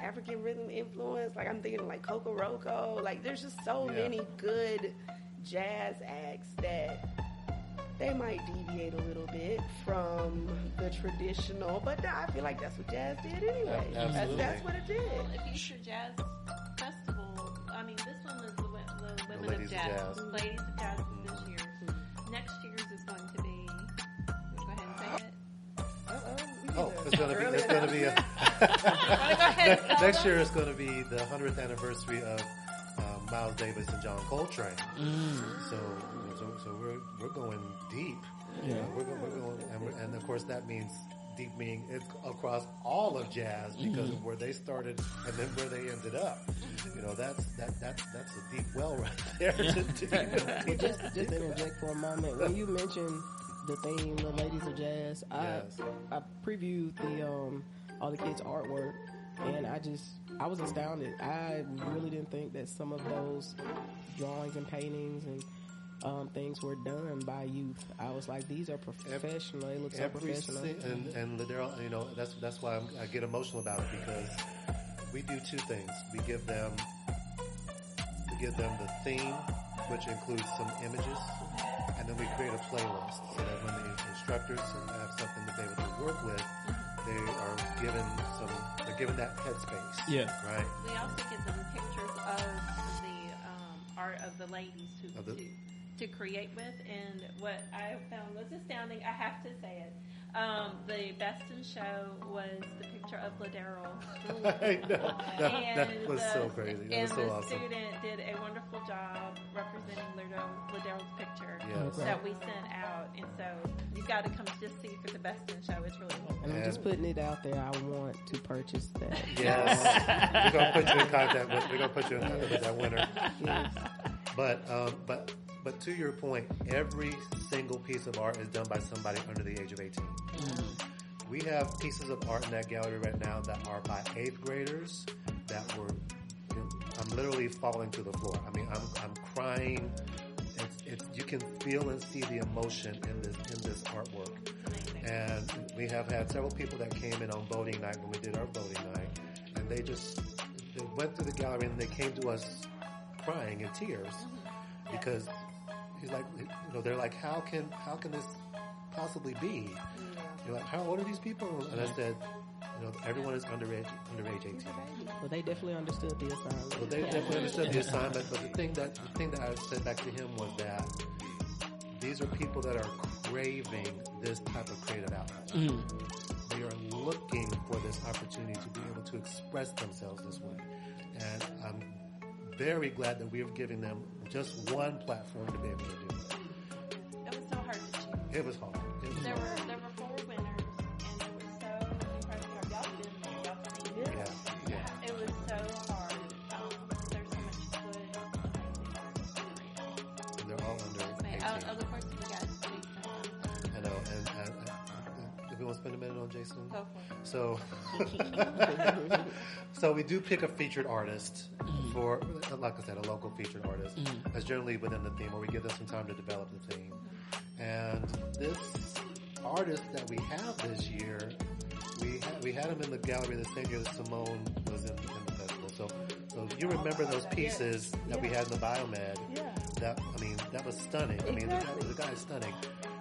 African rhythm influence. Like I'm thinking like Coco Roco. Like there's just so many good jazz acts that they might deviate a little bit from the traditional, but I feel like that's what jazz did anyway. Absolutely. That's what it did. Well, the Future Jazz Festival, I mean, this one is the Women Ladies of Jazz. of Jazz. Ladies of Jazz is this year. Next year's is going to be, go ahead and say it. Oh, it's going to be Wanna go ahead and tell next them? year is going to be the 100th anniversary of Miles Davis and John Coltrane. So we're going deep. Yeah. We're going, and of course that means deep, meaning it's across all of jazz because of where they started and then where they ended up. You know, that's a deep well right there. Well, just to interject for a moment, when you mentioned the theme, the Ladies of Jazz, I previewed the all the kids' artwork, and I was astounded. I really didn't think that some of those drawings and paintings and things were done by youth. I was like, these are professional. They look so professional. And Ladero, you know, that's why I get emotional about it, because we do two things. We give them the theme, which includes some images, and then we create a playlist so that when the instructors have something to be able to work with, they're given that headspace. Yeah. Right? We also give them pictures of the art of the ladies to create with, and what I found was astounding. I have to say it. The best in show was the picture of Ladero. I know. That was so crazy. That was so and the awesome. student did a wonderful job representing Ladero's picture Yes. that we sent out, and so you've got to come just see for the best in show. It's really cool. And I'm just putting it out there. I want to purchase that. Yes. We're gonna put you in contact with that winner. Yes. But to your point, every single piece of art is done by somebody under the age of 18. We have pieces of art in that gallery right now that are by 8th graders that were, I'm literally falling to the floor. I mean, I'm crying. You can feel and see the emotion in this artwork. And we have had several people that came in on voting night when we did our voting night, and they went through the gallery and they came to us crying in tears because he's like, they're like, how can this possibly be? You're like, how old are these people? And I said, everyone is underage 18. Well, they definitely understood the assignment. Well, they definitely understood the assignment, but the thing that I said back to him was that these are people that are craving this type of creative outlet. They are looking for this opportunity to be able to express themselves this way. And I'm very glad that we are giving them just one platform to be able to do it. It was so hard to choose. It was hard. There were 4 winners, and they were so incredibly hard. Y'all seen it. Yeah. It was so hard. There's so much good, amazing art. And they're all under 18. Of course, we got Jason. I know. And if we want to spend a minute on Jason? Go for it. So we do pick a featured artist for, like I said, a local featured artist. That's generally within the theme, or we give them some time to develop the theme. And this artist that we have this year, we had him in the gallery the same year that Simone was in the festival. So you remember those pieces that we had in the Biomed? Yeah. That was stunning. Exactly. The guy is stunning.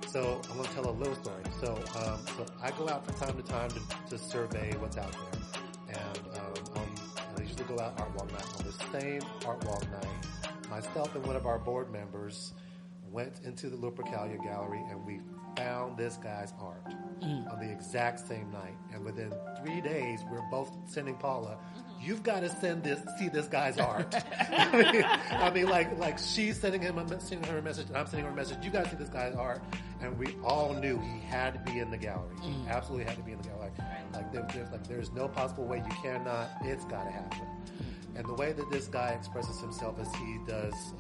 So I'm going to tell a little story. So I go out from time to time to survey what's out there. And I usually go out Art Walk Night. On the same Art Walk Night, myself and one of our board members went into the Lupercalia Gallery and we found this guy's art on the exact same night. And within 3 days, we're both sending Paula, you've got to see this guy's art. Like she's sending her a message, and I'm sending her a message. You got to see this guy's art, and we all knew he had to be in the gallery. He absolutely had to be in the gallery. There's no possible way you cannot. It's got to happen. And the way that this guy expresses himself is he does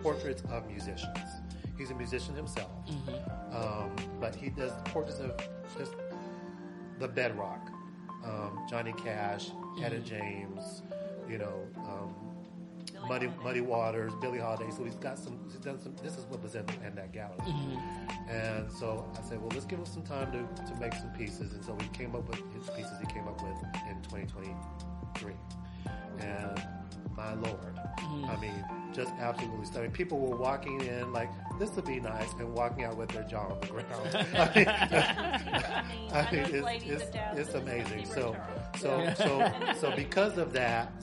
portraits of musicians. He's a musician himself, but he does portraits of just the bedrock. Johnny Cash, Etta James, Muddy Waters, Billie Holiday. So he's done some. This is what was in that gallery. And so I said, well, let's give him some time to make some pieces. And so we came up with his pieces. He came up with in 2023. And my Lord, I mean, just absolutely stunning. People were walking in like, this would be nice, and walking out with their jaw on the ground. It's amazing. So because of that,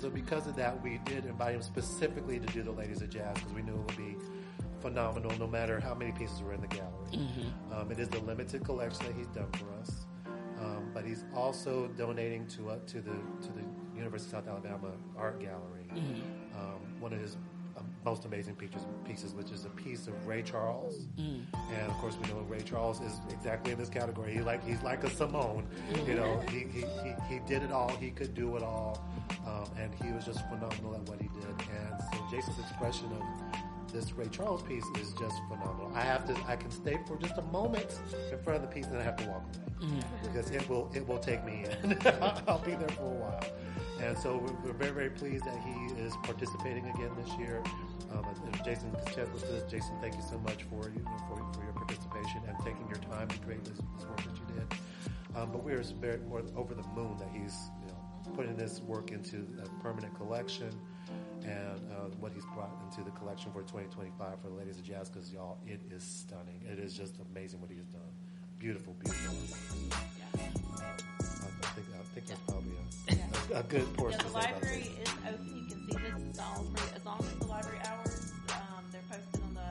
we did invite him specifically to do the Ladies of Jazz because we knew it would be phenomenal no matter how many pieces were in the gallery. It is a limited collection that he's done for us. But he's also donating to the University of South Alabama Art Gallery. One of his most amazing pieces, which is a piece of Ray Charles. And of course, we know Ray Charles is exactly in this category. He's like a Simone. He did it all. He could do it all, and he was just phenomenal at what he did. And so Jason's expression of this Ray Charles piece is just phenomenal. I can stay for just a moment in front of the piece, and I have to walk away because it will take me in. I'll be there for a while. And so we're very, very pleased that he is participating again this year. Jason Chet was this. Jason, thank you so much for your participation and taking your time to create this work that you did. But we're very more over the moon that he's putting this work into a permanent collection. And what he's brought into the collection for 2025 for the Ladies of Jazz, because y'all, it is stunning. It is just amazing what he has done. Beautiful, beautiful. I think that's probably a good portion. The library is open. You can see this. It's all free. As long as the library hours, they're posted on the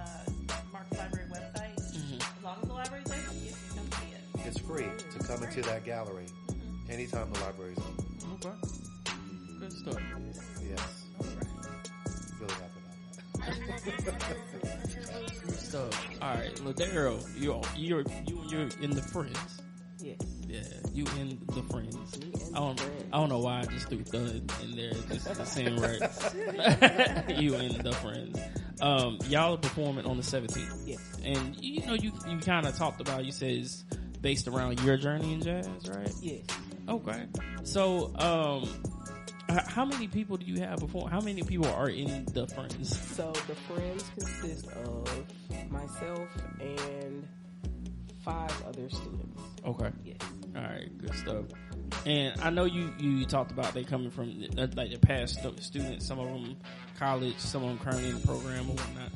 Marks Library website. As long as the library's open, you can come see it. It's free to come into that gallery anytime the library's open. Okay. Good stuff. Yes. Really happy about that. Good stuff. All right, Ladero, you're in the Friends. Yes. Yeah, you in the Friends. I don't know why I just threw thud in there. Just to seem right. You in the Friends. Y'all are performing on the 17th. Yes. And you kind of talked about. You said it's based around your journey in jazz, right? Yes. Okay. So, how many people do you have before? How many people are in the Friends? So the Friends consist of myself and 5 other students. Okay. Yes. All right. Good stuff. And I know you talked about they coming from like the past students. Some of them college, some of them currently in the program or whatnot.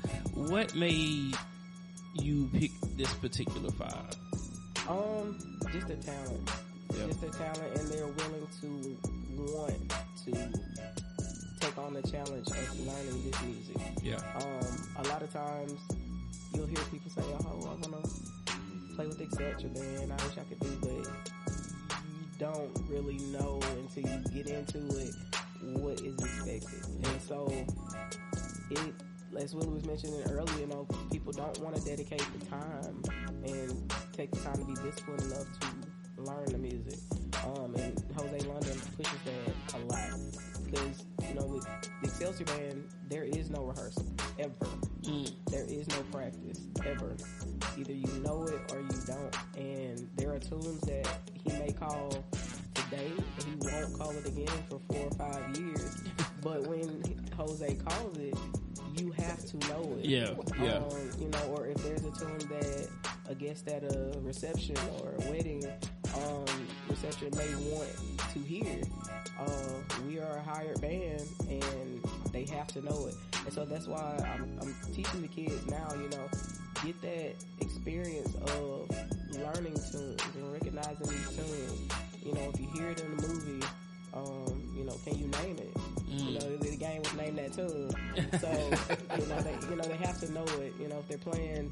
What made you pick this particular 5? Just the talent. Yep. Just the talent, and they're willing to want to take on the challenge of learning this music. Yeah. A lot of times you'll hear people say, "Oh, I want to play with the Excelsior band. I wish I could do," but you don't really know until you get into it what is expected. And so, as Willie was mentioning earlier, people don't want to dedicate the time and take the time to be disciplined enough to learn the music. And Jose London pushes that a lot because, with the Excelsior band, there is no rehearsal ever. There is no practice ever. Either you know it or you don't. And there are tunes that he may call today, and he won't call it again for 4 or 5 years. But when Jose calls it, you have to know it. Yeah. Or if there's a tune that a guest at a reception or a wedding reception may want to hear, we are a hired band and they have to know it. And so that's why I'm teaching the kids now, get that experience of learning tunes and recognizing these tunes. If you hear it in the movie, can you name it? The game was Name That Tune. So, they have to know it. If they're playing,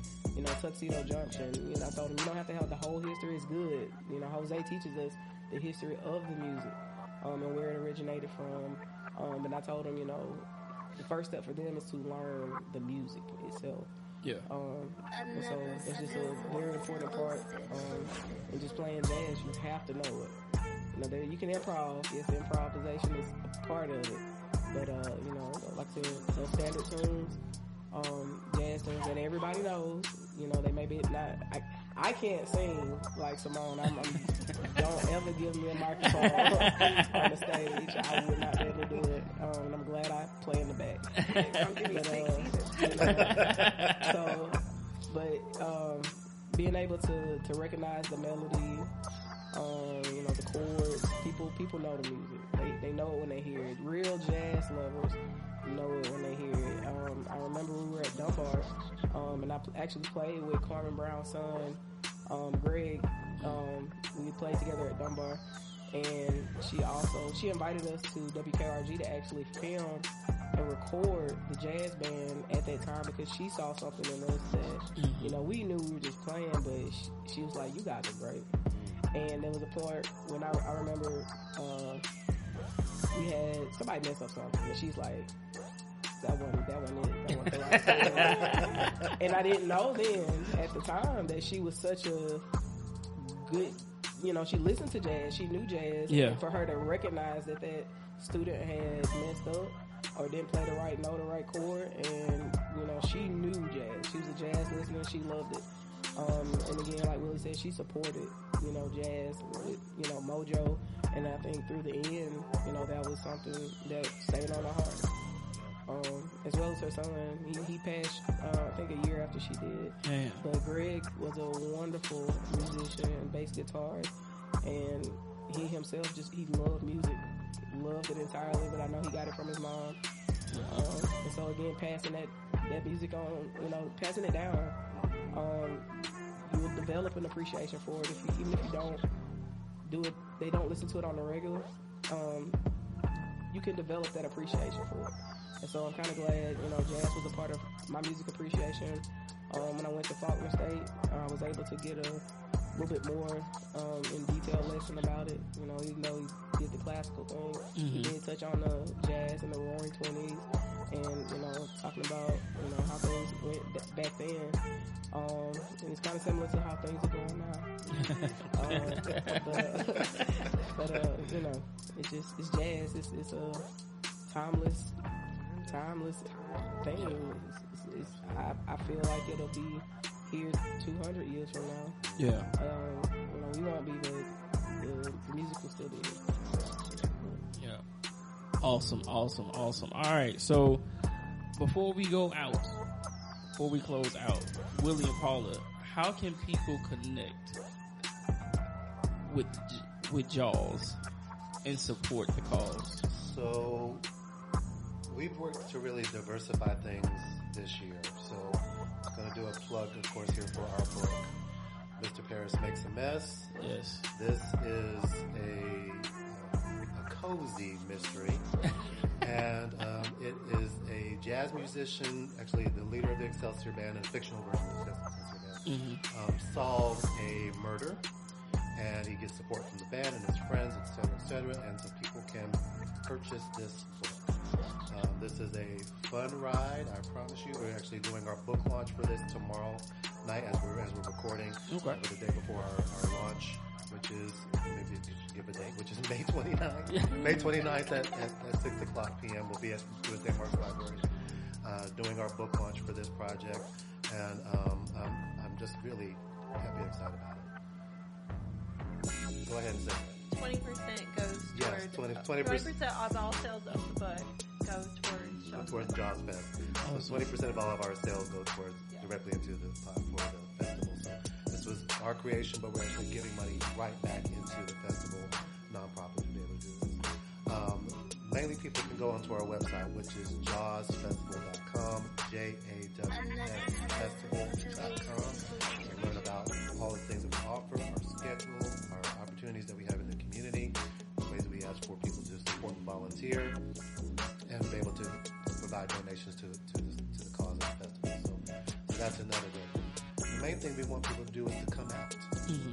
Tuxedo Junction, I told them you don't have to have the whole history is good. Jose teaches us the history of the music, and where it originated from. And I told them, the first step for them is to learn the music itself. Yeah. And so it's just a very important part. In just playing jazz, you have to know it. You can improv. Yes, improvisation is a part of it. But, like I said, those standard tunes, jazz tunes, and everybody knows, you know, they may be not, I can't sing like Simone. Don't ever give me a microphone on the stage. I would not be able to do it. And I'm glad I play in the back. Don't give me being able to recognize the melody, you know, the chords, people know the music. They know it when they hear it. Real jazz lovers know it when they hear it. I remember we were at Dunbar, and I actually played with Carmen Brown's son, Greg. We played together at Dunbar, and she invited us to WKRG to actually film and record the jazz band at that time, because she saw something in us that, you know, we knew we were just playing, but she was like, "You guys are great." And there was a part when I remember we had somebody mess up something, and she's like, that wasn't it. The right thing. And I didn't know then at the time that she was such a good, you know, she listened to jazz, she knew jazz. Yeah. And for her to recognize that student had messed up or didn't play the right note or right chord, and, you know, she knew jazz. She was a jazz listener. She loved it. And again, like Willie said, she supported, you know, jazz with, you know, Mojo. And I think through the end, you know, that was something that stayed on her heart. As well as her son. He passed, I think a year after she did. Damn. But Greg was a wonderful musician and bass guitarist. And he himself he loved music. Loved it entirely, but I know he got it from his mom. And so again, passing that music on, you know, passing it down, you will develop an appreciation for it. Even if you don't do it, they don't listen to it on the regular, you can develop that appreciation for it. And so I'm kind of glad, you know, jazz was a part of my music appreciation. When I went to Faulkner State, I was able to get a little bit more in detail lesson about it. You know, even though he did the classical thing, he did touch on the jazz and the Roaring 20s, and, you know, talking about, you know, how things went back then. And it's kind of similar to how things are going now. But you know, it's jazz. It's a timeless thing. I feel like it'll be here 200 years from now. Yeah. You know, we won't be, but the music will still be here. Yeah. Awesome. All right. So before we close out, Willie and Paula, how can people connect with Jaws and support the cause? So we've worked to really diversify things this year. So I'm going to do a plug, of course, here for our book, Mr. Paris Makes a Mess. Yes. This is a cozy mystery. And it is a jazz musician, actually the leader of the Excelsior Band, and a fictional version of the Excelsior Band, solves a murder, and he gets support from the band and his friends, etc., and so people can purchase this book. This is a fun ride, I promise you. We're actually doing our book launch for this tomorrow night as we're recording, okay, the day before our launch, which is, maybe you should give a date, which is May 29th. May 29th at 6 o'clock p.m. We'll be at Tuesday Marks Library doing our book launch for this project, and I'm just really happy and excited about it. Go ahead and say it. 20% goes towards 20% of all sales of the book go towards Jaws Fest. So 20% of all of our sales go towards directly into the pot for the festival. So this was our creation, but we're actually giving money right back into the festival nonprofit to be able to do this. Mainly people can go onto our website, which is jawsfestival.com, JAWSfestival.com, and learn about all the things that we offer, our schedule, our opportunities that we have in the community, the ways that we ask for people to support and volunteer, and be able to provide donations to the cause of the festival. So that's another great thing. The main thing we want people to do is to come out.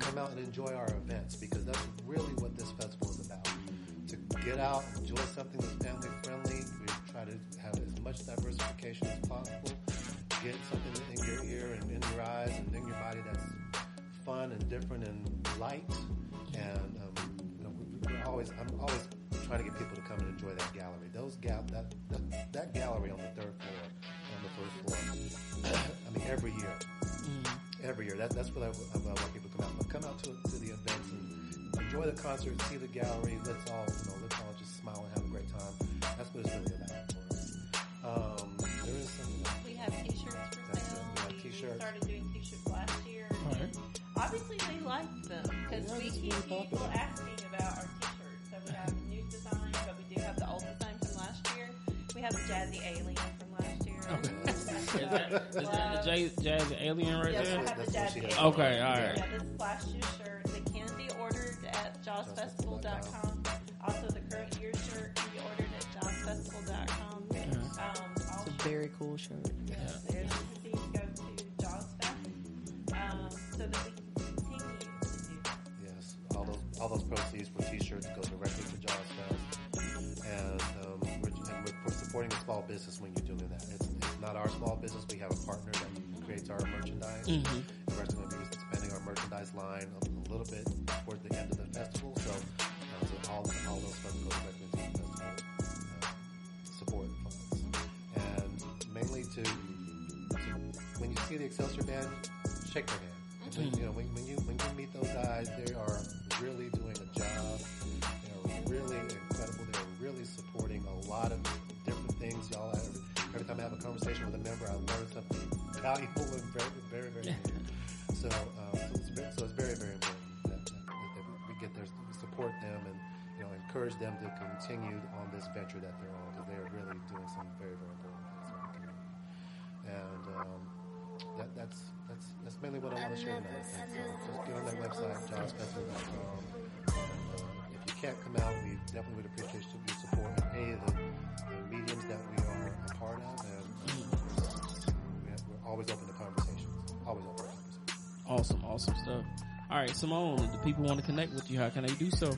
Come out and enjoy our events, because that's really what this festival is about. To get out, enjoy something that's family friendly. We try to have as much diversification as possible. Get something in your ear and in your eyes and in your body that's fun and different and light. And I'm always trying to get people to come and enjoy that gallery. That gallery on the third floor, on the first floor, every year. Every year. That's what I want people to come out. But come out to the events and enjoy the concert, see the gallery. Let's all just smile and have a great time. That's what it's really about for us. There is something else. We have t-shirts for sale. We have We t-shirts. started doing t-shirts last year. Right. Obviously, they like them because we keep people asking about our t-shirts. So we have new designs, but we do have the old design from last year. We have the Jazzy Alien from last year. Is that the Jazzy Alien right Yes, there? I have the That's what she Jazzy has. Alien. Okay, all right. Yeah, this last year's shirt. They can be ordered at jawsfestival.com. Also, the current year's shirt can be ordered at jawsfestival.com. It's a very cool shirt. There's the go to Jaws Fest, so that we can continue to do that. Yes, all those proceeds from t-shirts go directly to Jaws Fest, and we're supporting a small business when you're doing that. It's not our small business. We have a partner that creates our merchandise. And we're actually going to be expanding our merchandise line a little bit towards the end of the festival. So all those funds go directly to the festival support funds, and mainly to when you see the Excelsior Band, shake their hand. And when you meet those guys, they are really doing a job. They are really incredible. They are really supporting a lot of different things. Y'all, every time I have a conversation with a member, I learn something valuable and very, very, very good. So it's very, very important that we get there, support them, and encourage them to continue on this venture that they're on, because they are really doing some very, very important things for the community. And that's mainly what I want to share tonight. So just get on that website, jawsfestival.com. And if you can't come out, we definitely would appreciate your support in any of the mediums that we are a part of, and we're always open to conversations. Always open to conversations. Awesome stuff. All right, Simone, if the people want to connect with you, how can they do so?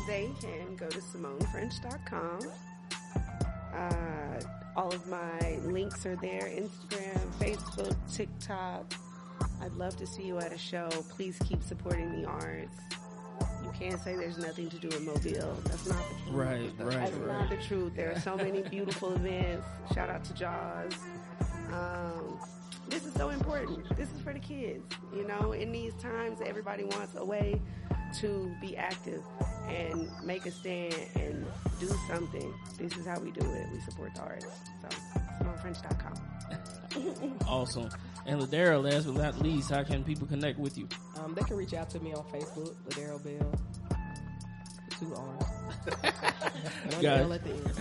They can go to SimoneFrench.com. All of my links are there: Instagram, Facebook, TikTok. I'd love to see you at a show. Please keep supporting the arts. You can't say there's nothing to do in Mobile. That's not the truth. Right. That's not the truth. There are so many beautiful events. Shout out to Jaws. This is so important. This is for the kids. In these times, everybody wants a way to be active and make a stand and do something. This is how we do it. We support the arts. So, SimoneFrench.com. Awesome. And Ladera, last but not least, how can people connect with you? They can reach out to me on Facebook, Ladera Bell. 2 R's. One L at the end.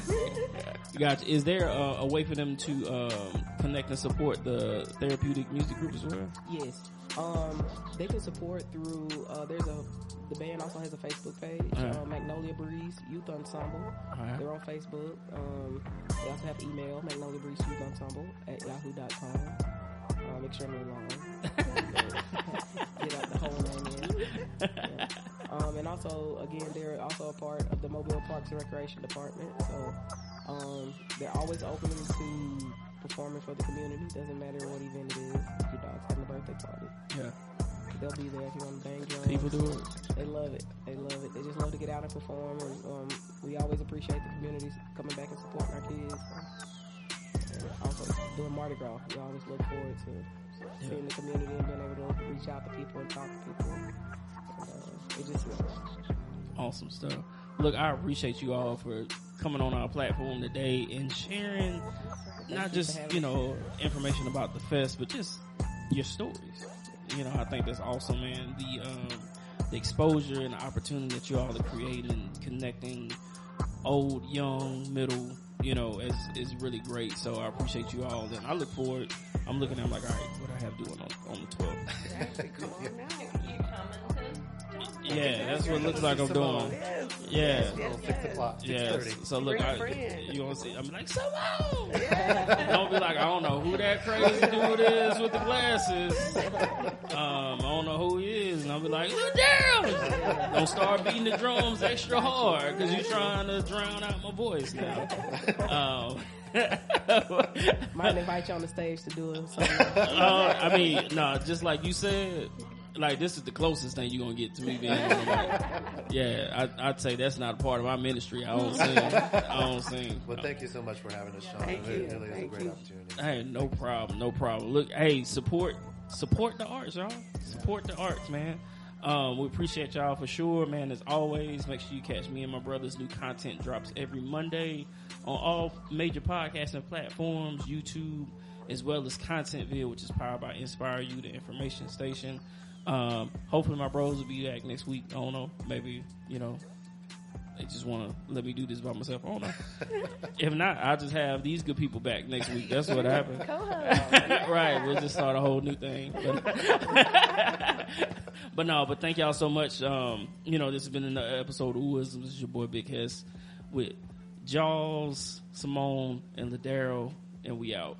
Gotcha. Is there a way for them to connect and support the therapeutic music group as well? Yes. They can support through, the band also has a Facebook page, Magnolia Breeze Youth Ensemble. They're on Facebook. They also have email, Magnolia Breeze Youth Ensemble at yahoo.com. Extremely long. Get out the whole name in. Yeah. And also, again, they're also a part of the Mobile Parks and Recreation Department. So, they're always open to performing for the community. Doesn't matter what event it is. Your dog's having a birthday party. Yeah. They'll be there if you want to bang drums. People do it. They love it. They just love to get out and perform. And we always appreciate the communities coming back and supporting our kids. And also doing Mardi Gras. We always look forward to seeing the community and being able to reach out to people and talk to people. And, it just awesome stuff. Look, I appreciate you all for coming on our platform today and sharing not just, information about the fest, but just your stories. I think that's awesome, man. The exposure and the opportunity that you all are creating, connecting old, young, middle, is really great. So I appreciate you all. And I look forward. I'm looking at them like, all right, what I have doing on the 12th. Exactly. Come on now. You coming to? Yeah, that's what it looks like I'm doing. Yeah. 6 o'clock, 6:30. Yeah. So look, Bring a friend. you want to see? I'm like, Simone. Don't be like, I don't know who that crazy dude is with the glasses. I don't know who he is, and I'll be like, look down. Don't start beating the drums extra hard because you're trying to drown out my voice now. might invite you on the stage to do it. No, just like you said, like this is the closest thing you're gonna get to me being on the mic. Yeah, I'd say that's not a part of my ministry. I don't sing. Well, thank you so much for having us, Sean. Thank It you. really is a Thank great you. opportunity. Hey, no problem. Look, hey, support the arts, y'all. Support the arts, man. We appreciate y'all for sure, man. As always, make sure you catch me and my brother's new content drops every Monday on all major podcasting platforms, YouTube, as well as Contentville, which is powered by Inspire You, the information station. Hopefully my bros will be back next week. I don't know. Maybe, they just want to let me do this by myself. I don't know. If not, I'll just have these good people back next week. That's what happened. Right. We'll just start a whole new thing. But thank y'all so much. This has been another episode of Wisdom. This is your boy Big Hess with Jaws, Simone, and Ladero, and we out.